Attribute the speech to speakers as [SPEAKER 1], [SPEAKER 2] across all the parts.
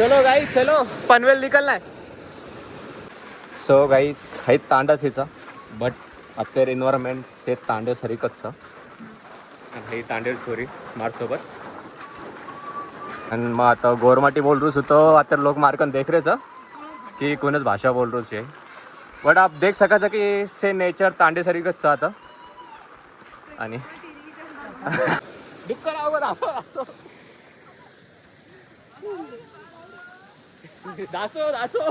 [SPEAKER 1] चलो गाईस चलो पनवेल निकलना है. सो गाईस हे तांडच हिचा बट અત્યારે એન્વાયરમેન્ટ છે તાંડે સરીક જ છે અને એ તાંડેલ સોરી માર સોબત અને મग आता गोरमाटी बोल रहा तो आता लोग मारकन देख रहे की कोणच भाषा बोल रहा है बट आप देख सका की से नेचर तांडे सरीकच છે आता आणि डुक्कर अवघड असो दासो दासो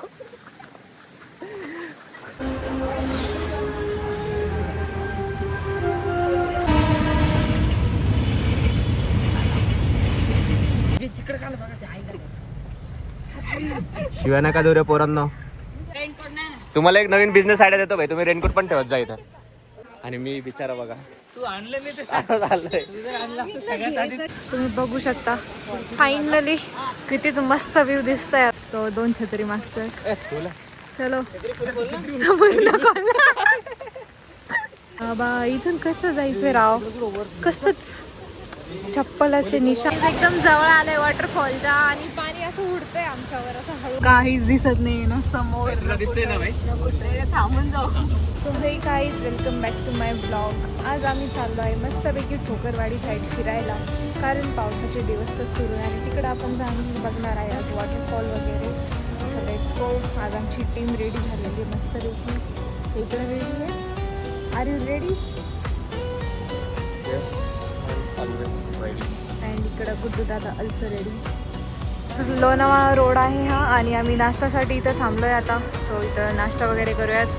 [SPEAKER 1] शिवाय नका देऊ रे पोरांनो. तुम्हाला एक नवीन बिझनेस आयडिया देतो भाई, तुम्ही रेनकोट पण ठेवत जा इथं. आणि मी बिचारा बघा तू आणले नाही ते
[SPEAKER 2] तुम्ही बघू शकता फायनली कितीच मस्त व्ह्यू दिसतोय. तो 2 छत्री मागतोय. चलो बाबा इथून कसं जायचं राव, कसंच चप्पल असे निशाण. एकदम जवळ आलंय वॉटरफॉलच्या आणि पाणी असं उडतंय आमच्यावर असं हळू. काहीच दिसत नाही ना समोर.
[SPEAKER 1] दिसतंय ना भाई,
[SPEAKER 2] थांबून जाऊ. So hey guys welcome back to my blog. आज आम्ही चाललो आहे मस्तपैकी ठोकरवाडी साईड फिरायला, कारण पावसाचे दिवस तर सुरू आहे आणि तिकडं आपण जाऊन बघणार आहे आज वॉटरफॉल वगैरे. So let's go. आज आमची टीम रेडी झालेली मस्तपैकी. इकडे रेडी आहे. R you ready? अँड इकडं गुड्डू दादा अल्सो रेडी. लोणावळा रोड आहे हा आणि आम्ही नाश्त्यासाठी इथं थांबलोय आता. सो इथं नाश्ता वगैरे करूयात.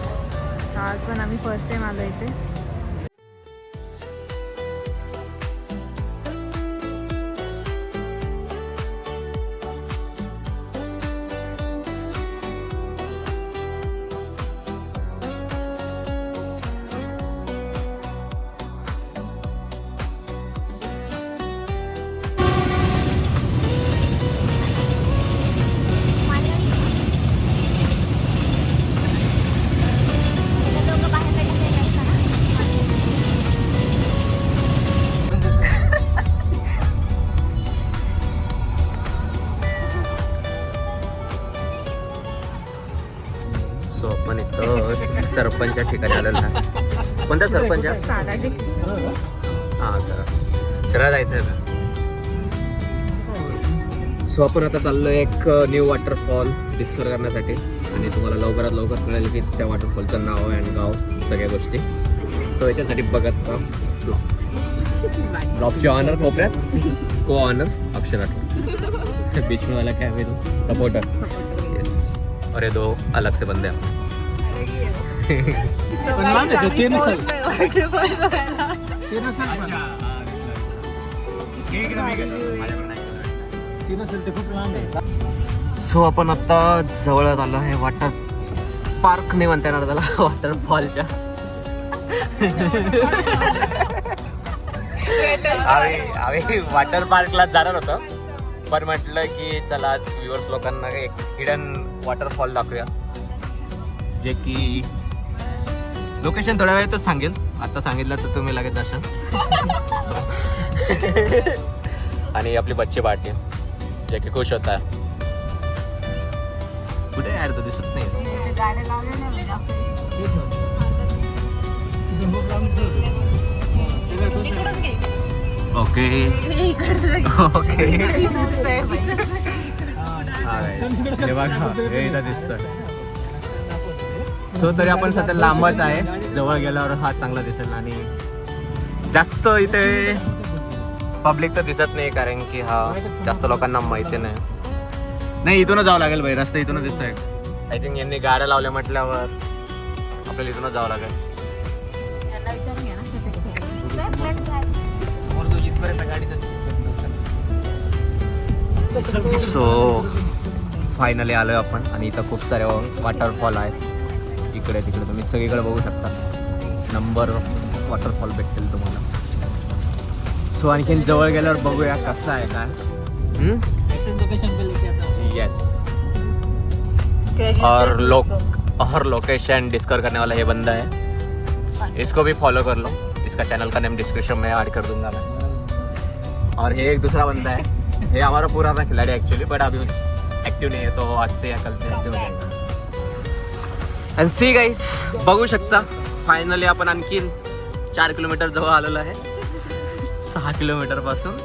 [SPEAKER 2] आज पण आम्ही फर्स्ट टाइम आलो इथे.
[SPEAKER 1] सो आपण इथं सरपंचच्या ठिकाणी आलेलो आहे. कोणत्या सरपंच? हां सर, सरळ जायचं आहे. सो आपण आता चाललो एक न्यू वॉटरफॉल डिस्कवर करण्यासाठी आणि तुम्हाला लवकरात लवकर कळेल की त्या वॉटरफॉलचं नाव अँड गाव सगळ्या गोष्टी. सो याच्यासाठी बघत का ब्लॉगची ऑनर कोपऱ्यात, को ऑनर अक्षरात, बीच में वाला क्या है तो सपोर्टर. यस, और ये 2 अलग से बंदे हैं. सो आपण आता जवळ आलो आहे वॉटर पार्क नाही म्हणता येणार त्याला, वॉटरफॉलच्या. आम्ही वॉटर पार्कला जाणार होतो पण म्हटलं की चला आज व्ह्युअर्स लोकांना एक हिडन वॉटरफॉल दाखवूया, जे की लोकेशन थोड्या वेळातच सांगेल. आता सांगितलं तर तुम्ही लगेच जाशाल. आणि आपली बच्ची पार्टी जे की खुश होता है. कुठे यार तो दिसत नाही. ओके ओके हे बघा हे इथं दिसतं. सो तरी आपण सध्या लांबच आहे, जवळ गेल्यावर हा चांगला दिसेल. आणि जास्त इथे पब्लिक तर दिसत नाही कारण की हा जास्त लोकांना माहिती नाही. इथूनच जावं लागेल भाई, रस्ता इथूनच दिसतोय. आय थिंक यांनी गाड्या लावल्या म्हटल्यावर आपल्याला इथूनच जावं लागेल. सो फायनली आलोय आपण आणि इथं खूप सारे वॉटरफॉल आहेत. इकडे तिकडे तुम्ही सगळीकडे बघू शकता. नंबर वॉटरफॉल भेटतील तुम्हाला. सो आणखीन जवळ गेल्यावर बघूया कसं आहे काय. यस, और लोकेशन डिस्कवर करने वाला ये बंदा है, इसको भी फॉलो कर लो. इसका चैनल का नेम डिस्क्रिप्शन में ऐड कर दूंगा मैं. और ये एक दूसरा बंदा है, ये हमारा पुराना खिलाड़ी एक्चुअली, बट अभी ऍक्टिव्ह नाही आहे तो आज से या कल से ऍक्टिव्ह हो जाएगा. आणि सी गाईस बघू शकता फायनली आपण आणखीन 4 किलोमीटर जवळ आलेलो आहे 6 किलोमीटर पासून.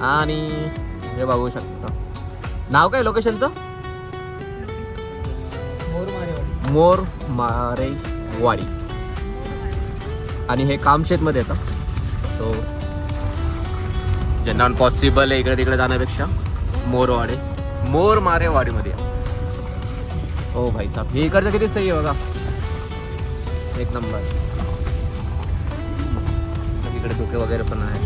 [SPEAKER 1] आणि हे बघू शकता नाव काय लोकेशनचं मोर मारेवाडी आणि हे कामशेतमध्ये येतं. सो ज्यांना पॉसिबल आहे इकडे तिकडे जाण्यापेक्षा मोर मारेवाडीमध्ये हो भाई साहब. हे इकडचं किती सही आहे बघा एक नंबर. सगळीकडे धुके वगैरे पण आहेत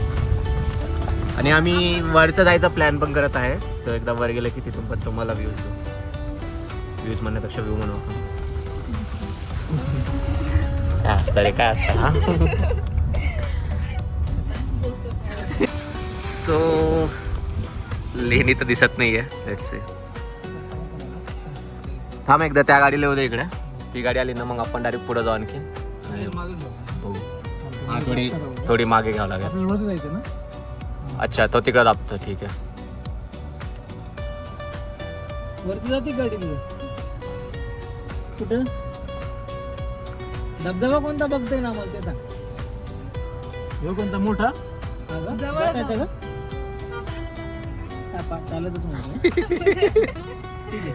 [SPEAKER 1] आणि आम्ही वरचं जायचा प्लॅन पण करत आहे. तो एकदा वर गेलं की तिथून पण तुम्हाला व्ह्यूज म्हणण्यापेक्षा व्ह्यू म्हणू आपण. काय असतं रे काय असतं हा. सो लेणी तर दिसत नाहीये. Let's see. थांब एकदा त्या गाडीला होते इकडे. ती गाडी आली ना मग आपण डायरेक्ट पुढे जाऊ आणखी. हा थोडी मागे घ्यावं लागेल. अच्छा तो तिकडे दाबतो ठीक आहे.
[SPEAKER 3] वरती जाते गाडी कुठं धबधबा कोणता बघतोय ना मला ते सांग. ह्यो कोणता मोठा चालतच म्हणतो. ठीक आहे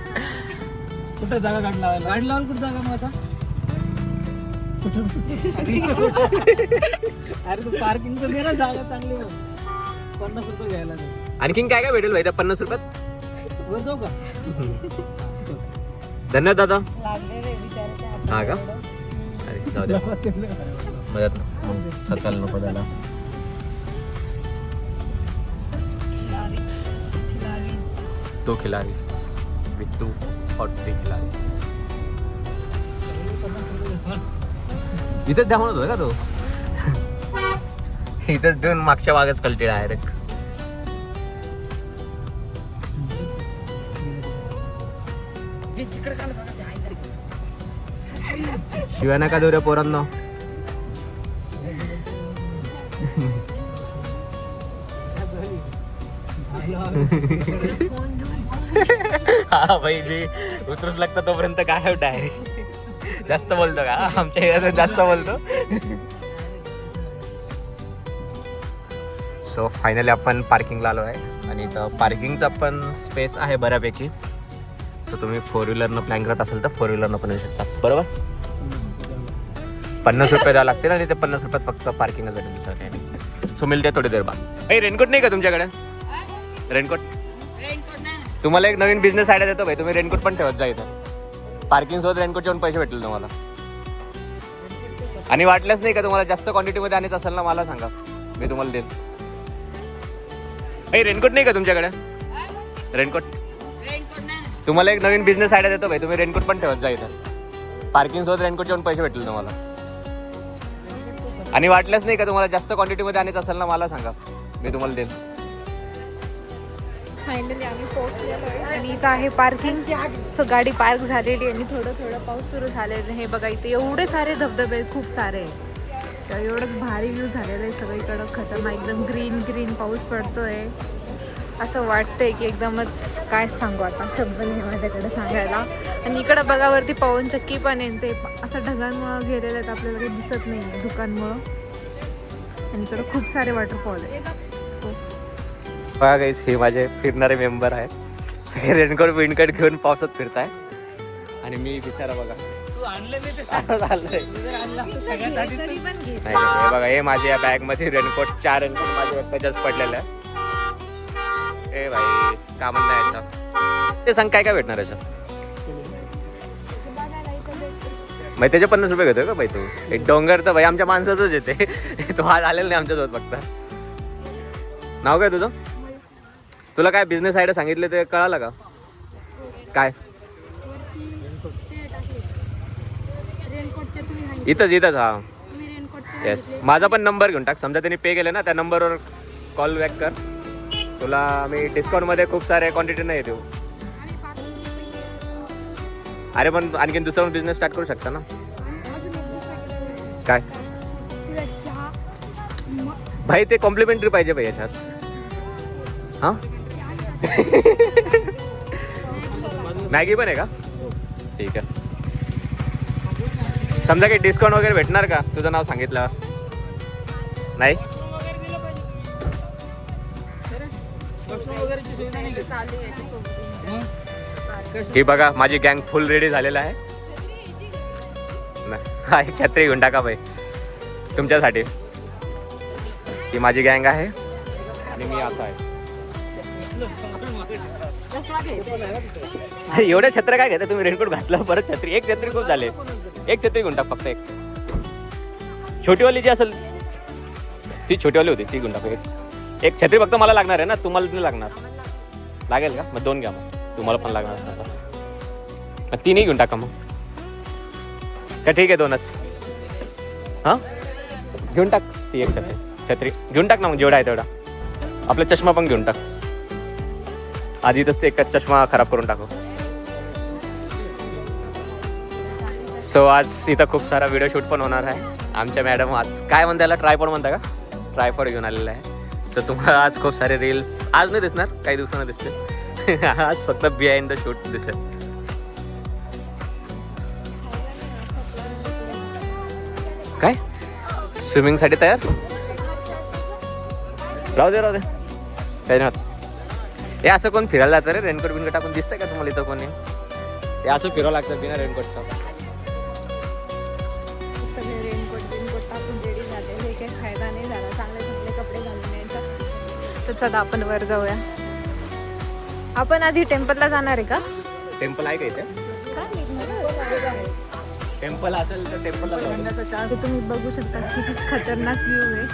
[SPEAKER 3] कुठं जागा गाडी लावायला कुठं जागा मग आता अरे तू पार्किंगचं दे ना जागा चांगली मग 50 रुपये घ्यायला.
[SPEAKER 1] आणखीन काय काय भेटेल भाई त्या 50 रुपयात
[SPEAKER 3] वर जाऊ का.
[SPEAKER 1] धन्यवाद दादा.
[SPEAKER 2] लागले विचारायच्या
[SPEAKER 1] हा का अरे जाऊ द्या मदत मग सरकारला नको द्यायला. तो खिलारीस विथ 2 or 3 खिलारीस. इथंच द्या म्हणत होता का तो. इथंच देऊन मागच्या वागच कलटी डायरेक्ट. शिवाय नका देऊ रे पोरांना. हा भाई जी उतरूच लागतं तोपर्यंत काय डायरेक्ट जास्त बोलतो का आमच्या एरियात जास्त बोलतो. सो फायनली आपण पार्किंगला आलो आहे आणि इथं पार्किंगचा पण स्पेस आहे बऱ्यापैकी. सो तुम्ही 4 व्हीलरनं प्लॅन करत असेल तर 4 व्हीलरनं पण येऊ शकता. बरोबर 50 रुपये द्यावं लागतील आणि ते 50 रुपयात फक्त पार्किंगच भेटेल दुसरं काही नाही. सो मिळते थोडी देर बाद. रेनकोट नाही का तुमच्याकडे. रेनकोट तुम्हाला एक नवीन बिझनेस आयडिया देतो भाई. तुम्ही रेनकोट पण ठेवत जा इथं. पार्किंग सोबत रेनकोटचे पण पैसे भेटतील तुम्हाला. आणि वाटलंच नाही का तुम्हाला जास्त क्वांटिटीमध्ये आणायचं असेल ना मला सांगा मी तुम्हाला देईल. रेनकोट नाही का तुमच्याकडे. रेनकोट तुम्हाला एक नवीन बिझनेस आयडिया देतो भाई. तुम्ही रेनकोट पण ठेवत जा इथं. पार्किंग सोबत रेनकोटचे पण पैसे भेटतील तुम्हाला. आणि वाटलंच नाही का तुम्हाला जास्त क्वांटिटीमध्ये आणायचं असेल ना मला सांगा मी तुम्हाला देईल.
[SPEAKER 2] फायनली आम्ही पोहोचलेलो आहे आणि इथं आहे पार्किंग. सो गाडी पार्क झालेली आणि थोडं पाऊस सुरू झालेलं. हे बघा इथे एवढे सारे धबधबे खूप सारे. तर एवढं भारी व्ह्यू झालेलं आहे सगळीकडं. खतरनाक एकदम ग्रीन पाऊस पडतोय. असं वाटतंय की एकदमच काय सांगू आता शब्द नाही माझ्याकडे सांगायला. आणि इकडं बघा वरती पवनचक्की पण आहे. ते असं ढगांमुळं घेरलेलं आहेत आपल्याला काही दिसत नाही धुकांमुळं. आणि इकडं खूप सारे वॉटरफॉल आहे.
[SPEAKER 1] बघा गाईस हे माझे फिरणारे मेंबर आहेत. सगळे रेनकोट विनकोट घेऊन पावसात फिरताय आणि मी बिचारा बघा
[SPEAKER 3] तू आणलं नाही ते
[SPEAKER 1] नाही हे बघा हे माझ्या बॅग मध्ये रेनकोट 4 रेनकोट माझे एकट्याच पडलेले आहे. ए भाई कामं नाही यायचं ते सांग काय काय भेटणार याच्यात. मग त्याचे 50 रुपये घेतोय का भाई तू. एक डोंगर तर भाई आमच्या माणसाचंच येते. तो आज आलेला नाही आमच्यासोबत फक्त. नाव काय तुझं. तुला काय बिझनेस आयडिया सांगितले ते कळालं का काय. इथंच हा येस. माझा पण नंबर घेऊन टाक. समजा त्यांनी पे केले ना त्या नंबरवर कॉल बॅक कर. तुला मी डिस्काउंटमध्ये खूप सारे क्वांटिटी नाही देऊ. अरे पण आणखीन दुसरा बिझनेस स्टार्ट करू शकता ना. काय भाई ते कॉम्प्लिमेंटरी पाहिजे भाई याच्यात. हां मॅगी पण आहे का? ठीक आहे. समजा काही डिस्काउंट वगैरे भेटणार का तुझं नाव सांगितलं? नाही. ही बघा माझी गँग फुल रेडी झालेला आहे. नाही, छत्री घेऊन टाका बाई तुमच्यासाठी. ही माझी गँग आहे आणि मी असा आहे. एवढ्या छत्र्या काय घेता तुम्ही? रेनकोट घातलं परत छत्री. एक छत्री खूप झाले. एक छत्री घेऊन टाक फक्त. एक छोटीवाली जी असेल ती छोटीवाली होती ती घेऊन टाक. एक छत्री फक्त मला लागणार आहे ना, तुम्हाला नाही लागणार. लागेल का? मग 2 घ्या. मग तुम्हाला पण लागणार असणार तर 3ही घेऊन टाका मग. का ठीक आहे 2च. हां घेऊन टाक ती एक छत्री घेऊन टाक ना मग, जेवढा आहे तेवढा. आपला चष्मा पण घेऊन टाक. आधी तसं एकच चष्मा खराब करून टाकू. सो आज इथं खूप सारा व्हिडिओ शूट पण होणार आहे. आमच्या मॅडम आज काय म्हणता याला, ट्रायपॉड म्हणता का? ट्रायपॉड घेऊन आलेला आहे. सो तुम्हाला आज खूप सारे रील्स आज नाही दिसणार, काही दिवसांना दिसतील. आज फक्त बिहाइंड द शूट दिसेल. काय स्विमिंगसाठी तयार? राहू दे काही नाही. हे असं कोण फिरायला जातं रे? रेनकोट बिनकोट आपण दिसतंय का तुम्हाला इथं कोणी? हे असं फिरावं लागतं बिना रेनकोटचं.
[SPEAKER 2] सगळे रेनकोट टाकून रेडी झाले. हे काही फायदा नाही झाला. चांगले चांगले कपडे घालून यायचा. तर चला आपण वर जाऊया. आपण आधी टेम्पलला जाणार आहे का?
[SPEAKER 1] टेम्पल आहे का इथे? टेम्पल असेल तर टेम्पलला जाण्याचा चान्स.
[SPEAKER 2] तुम्ही बघू शकता किती खतरनाक व्ह्यू आहे.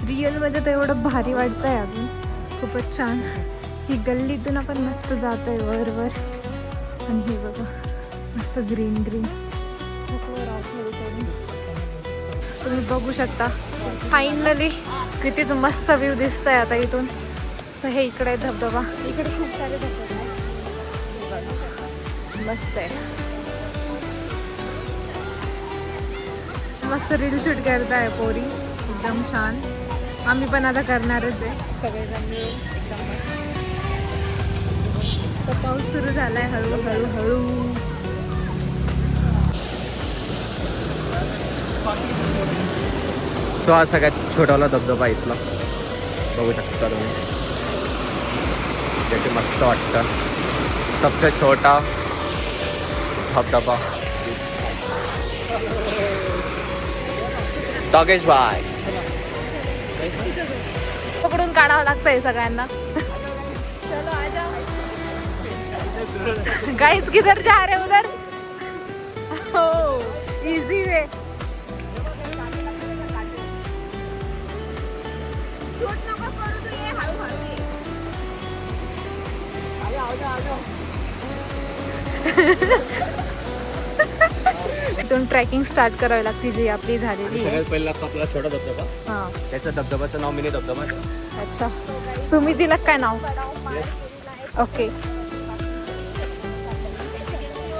[SPEAKER 2] रिअल मध्ये तर एवढं भारी वाटतंय अजून. खूपच छान. ही गल्लीतून आपण मस्त जातोय वर वर. आणि हे बघा मस्त ग्रीन ग्रीन. तुम्ही बघू शकता फायनली कितीच मस्त व्ह्यू दिसतंय आता इथून. तर हे इकडे आहे धबधबा. इकडे खूप सारे धबधबे आहेत. मस्त आहे. मस्त रील शूट करताय पोरी. एकदम छान. आम्ही पण आता करणारच आहे सगळेजण मिळून. एकदम मस्त. तर पाऊस सुरू झालाय हळूहळू हळू.
[SPEAKER 1] सो हा सगळ्यात छोटाला धबधबा इथला बघू शकता तुम्ही. त्याचे मस्त वाटतं. सबसे छोटा धबधबा टॉकेश भाई.
[SPEAKER 2] पकडून काढावं लागतंय सगळ्यांना. चलो आ जाओ. गाइस किधर जा रहे उधर? हो इजी वे. शूट नको करू तू. ये हळूहळू ये. इथून ट्रेकिंग स्टार्ट करावी लागते जी आपली झालेली आहे.
[SPEAKER 1] सगळ्यात पहिला आपला छोटा धबधबा.
[SPEAKER 2] हां
[SPEAKER 1] त्याच्या धबधबाचं नाव मिनी धबधबा.
[SPEAKER 2] अच्छा तुम्ही दिलं काय नाव? ओके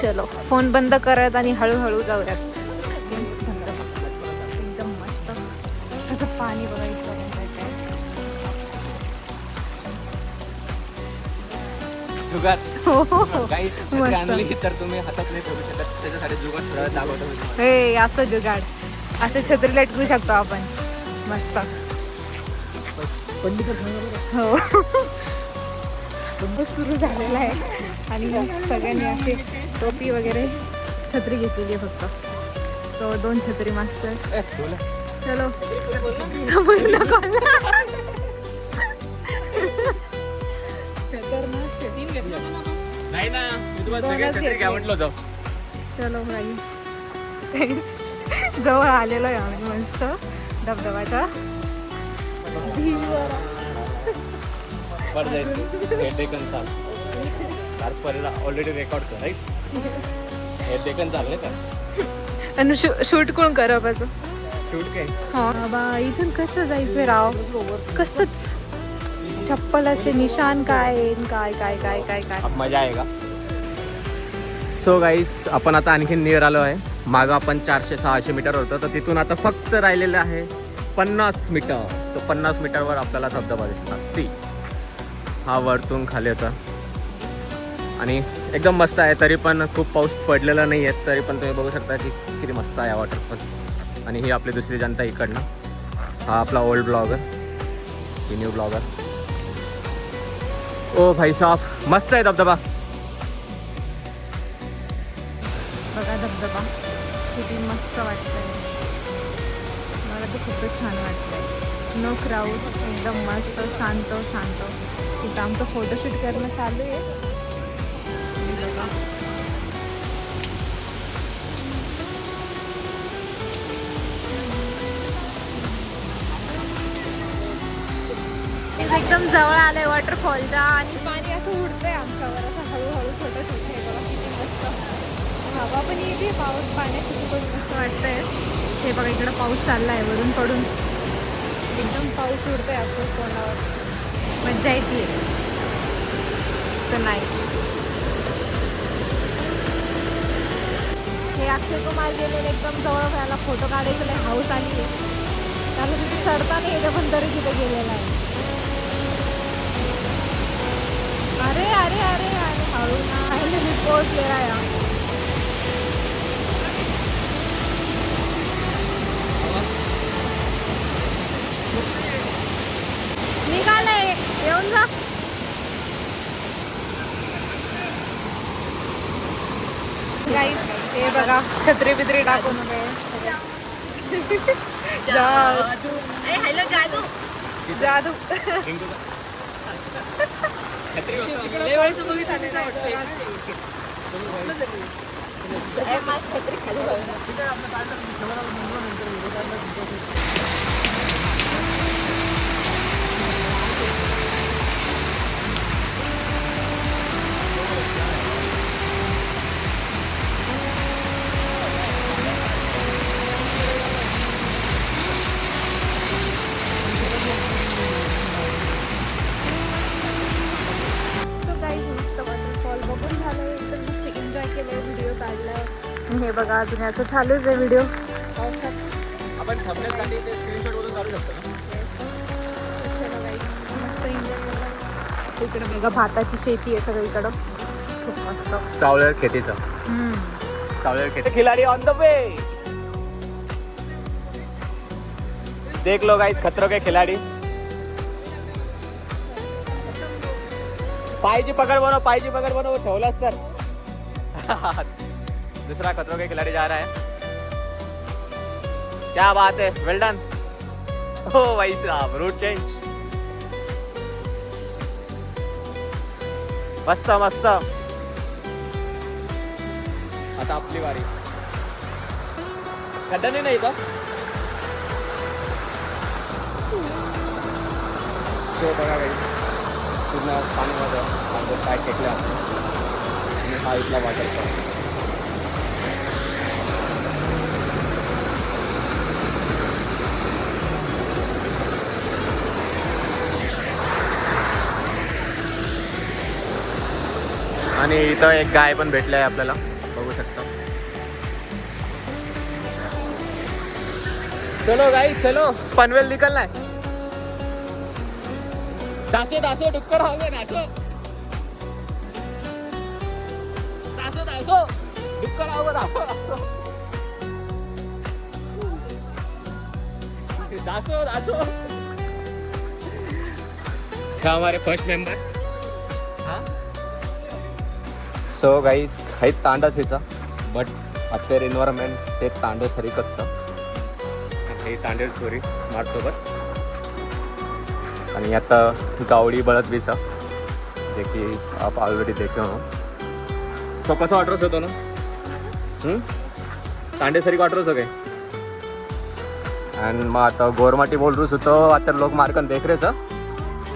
[SPEAKER 2] चलो फोन बंद करत आणि हळूहळू जाऊयात. एकदम मस्त. त्याचं पाणी बघा इथपर्यंत.
[SPEAKER 1] जुगार.
[SPEAKER 2] हो हो
[SPEAKER 1] काही
[SPEAKER 2] मस्त.
[SPEAKER 1] आणली तर तुम्ही हातात नाही ठेवू शकत. त्याच्यासाठी जुगार थोडा दाखवतो.
[SPEAKER 2] हे असं जुगाड. असं छत्री लटकू शकतो आपण मस्त. हो सुरू झालेला आहे. आणि सगळ्यांनी अशी टोपी वगैरे छत्री घेतलेली आहे फक्त. तो 2 छत्री मास्तर. चलो पूर्ण
[SPEAKER 1] नाही ना मी तुम्हाला सगळे छत्री घ्या म्हटलं होतं.
[SPEAKER 2] चलो गाईस जवळ आलेलो आहे आम्ही मस्त धबधबाच्या.
[SPEAKER 1] Already record right. हे देखील चालले का?
[SPEAKER 2] आणि शूट कोण करायचं?
[SPEAKER 1] शूट काय?
[SPEAKER 2] हा बाबा इथून कसं जायचं राव? कसंच चप्पलाचे निशान काय काय काय काय काय काय.
[SPEAKER 1] मजा आहे का? सो गाईस आपण आता आणखीन नियर आलो आहे. मागं आपण 400-600 मीटर होतं तर तिथून आता फक्त राहिलेलं आहे 50 मीटर. सो 50 मीटरवर आपल्याला धबधबा दिसणार. सी हा वरतून खाली होता. आणि एकदम मस्त आहे. तरी पण खूप पाऊस पडलेला नाही आहे, तरी पण तुम्ही बघू शकता की किती मस्त आहे वॉटरफॉल. आणि ही आपली दुसरी जनता इकडनं. हा आपला ओल्ड ब्लॉगर, ही न्यू ब्लॉगर. ओ भाई साहब मस्त आहे धबधबा.
[SPEAKER 2] बघा धबधबा किती मस्त वाटतंय. मला तर खूपच छान वाटतंय. नो क्राऊड, एकदम मस्त शांत शांत. तिथं आमचं फोटोशूट करणं चालू आहे. हे बघा. एकदम जवळ आलंय वॉटरफॉलच्या आणि पाणी असं उडतंय आमच्यावर असं हळूहळू. फोटोशूट हे बघा किती मस्त. हवा पण येते, पाऊस पाण्याची खूपच मस्त वाटतंय. हे बघा इकडं पाऊस चाललाय वरून पडून. एकदम पाऊस उडतोय असं तोंडावर. मज्जा येते. तर नाही हे अक्षय कुमार गेलेले एकदम जवळ व्हायला फोटो काढायचं लय हाऊस आली आहे. त्याला तिथे चढता नाही येतं पण तरी तिथे गेलेला आहे. अरे अरे अरे अरे हळू ना. फायनली पोहोचलेला आहे. निघालंय, येऊन जा. गाईस हे बघा छत्री बित्री टाकून जादू. हॅलो जादू. जादू. छत्री खाली. बघून झालं एकदम मस्त एन्जॉय केलं. व्हिडिओ काढला. हे बघा अजून याचं चालूच आहे व्हिडिओ.
[SPEAKER 1] आपण थांबण्यासाठी ते स्क्रीनशॉट वरून काढू शकतो ना.
[SPEAKER 2] मस्त एन्जॉय केला. इकडे बघा भाताची शेती आहे सगळीकडं. खूप मस्त.
[SPEAKER 1] चावलेर खेतीचं. चावलेर खेती. खिलाडी ऑन द वे. देख लो गाइस खतरों के खिलाडी. पायची पकड बनव ठेवलास तर. दूसरा खतरों के खिलाड़ी जा रहा है. क्या बात है, वेल डन. हो भाई साहब रूट चेंज. मस्त मस्त. आता आपली वारी. खड्डा नाही इथं. बघा काही पूर्ण पाण्यामध्ये आमचं काय टेकलं आणि हा इथला वॉटरफॉल. आणि इथं एक गाय पण भेटली आहे आपल्याला, बघू शकता. चलो गाई चलो, पनवेल निकलना है. दासो दासो डुक्कर होगे दासो दासो दासो डुक्कर होगा दासो दासो दासो दासो. हमारे फर्स्ट मेंबर. हाँ सो गाईज आहेत तांडाचीचा, बट अत्तर एन्व्हायरमेंट से तांडव सरीकचं. हे तांडेल चोरी माझ्यासोबत. आणि आता गावडी बळद बीचा जे की आप ऑलरेडी देखे हो. तो कसं वाटरच होतो ना तांडेसरी वाटरच हो गए. आणि मग आता गोरमाटी बोल रूस होतो. आता लोक मार्कन देख रेच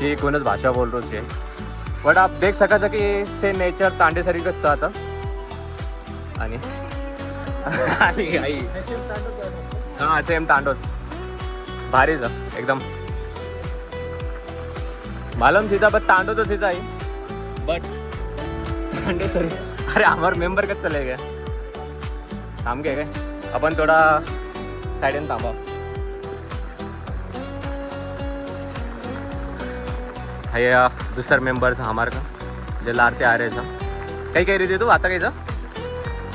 [SPEAKER 1] की कोणच भाषा बोल रूस आहे. बट आप देख सकायचं की से नेचर तांडेसरीकच आता. आणि आई हां सेम तांडोच भारीच एकदम. मालूम सीधा बट तांडो तो सीधा ही बट तांडे सरी. अरे हमारे मेंबर कच चले गए. थांब गए काय आपण थोडा साइडन थांबा. हे दुसरा मेंबर हमारे का जे लारते आ रहे था. काही काही रिव्ह्यू तू आता काहीचं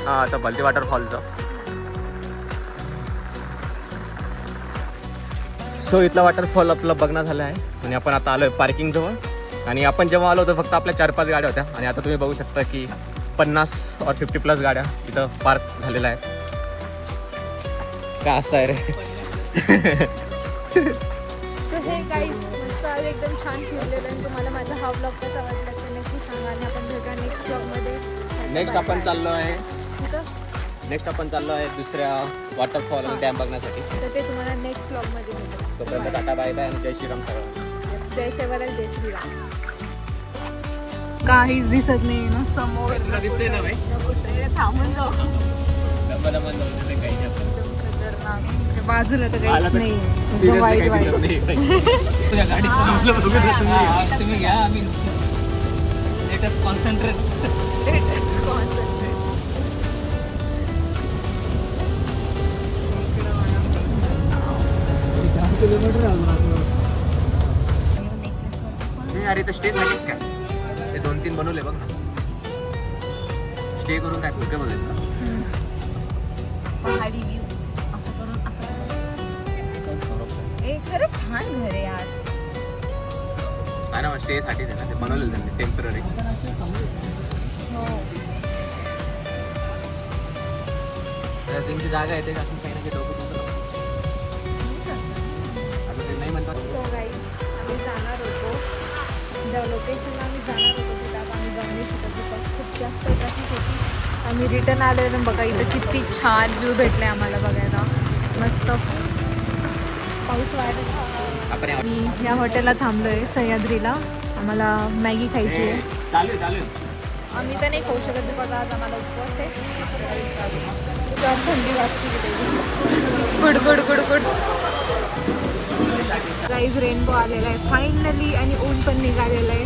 [SPEAKER 1] हां आता भलती वॉटरफॉलचं. सो इथला वॉटरफॉल आपलं बघणं झालं आहे आणि आपण आता आलो आहे पार्किंग जवळ. आणि आपण जेव्हा आलो होतो फक्त आपल्या 4-5 गाड्या होत्या आणि आता तुम्ही बघू शकता की 50 और 50+ गाड्या इथं पार्क झालेल्या आहेत. काय असतं आहे रे.
[SPEAKER 2] सो हे काहीच मस्त आज एकदम छान फिरलेलं आहे. तुम्हाला माझा हा ब्लॉग कसा वाटला ते नक्की सांगा आणि आपण भेटूया नेक्स्ट ब्लॉगमध्ये.
[SPEAKER 1] नेक्स्ट आपण चाललो आहे
[SPEAKER 2] कुठं
[SPEAKER 1] दुसऱ्या वॉटरफॉल आणि डॅम बघण्यासाठी.
[SPEAKER 2] तर ते तुम्हाला नेक्स्ट ब्लॉगमध्ये भेटेल.
[SPEAKER 1] तोपर्यंत टाटा बाय बाय आणि जय श्रीराम सगळं.
[SPEAKER 2] जय सेवालाल जय श्रीराम. काहीच दिसत नाही ना समोर.
[SPEAKER 1] दिसते ना भाई
[SPEAKER 2] कुठे थांबून जाऊ. खतरनाक. बाजूला तर काहीच नाही. एकदम वाईट वाईट.
[SPEAKER 3] तुम्ही घ्या आम्ही लेटेस्ट कॉन्सन्ट्रेट.
[SPEAKER 1] अरे तर स्टे साठी काय ते 2-3 बनवले बघ ना. स्टे करून काय कुठे बघेल का
[SPEAKER 2] पहाडी व्ह्यू असं करून ए खरंच छान घर आहे यार.
[SPEAKER 1] काय ना स्टे साठी ना ते बनवलेलं त्यांनी टेम्पररी.
[SPEAKER 2] हो
[SPEAKER 1] त्यांची जागा येते का असं काही ना काही डोकं आता ते नाही म्हणतात.
[SPEAKER 2] सो गाईज आम्ही जाणार होतो ज्या लोकेशनला आम्ही जाणार होतो तिथं आता आम्ही जाऊ नाही शकत बिकॉज खूप जास्त ट्रॅफिक होती. आम्ही रिटर्न आलेलो बघा इथं किती छान व्ह्यू भेटले आम्हाला बघायला. मस्त पाऊस वाढत.
[SPEAKER 1] आपण
[SPEAKER 2] मी या हॉटेलला थांबलो आहे सह्याद्रीला. आम्हाला मॅगी खायची आहे.
[SPEAKER 1] चालेल
[SPEAKER 2] आम्ही तर नाही खाऊ शकत बिकॉज आज आम्हाला उपवास आहे. तर थंडी वाजते तिथे. Good good good good. Guys rainbow आलेला आहे फायनली आणि ऊन पण निघालेलं आहे.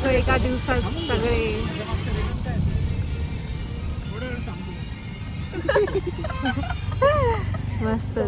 [SPEAKER 2] सो एका दिवसात सगळे मस्त.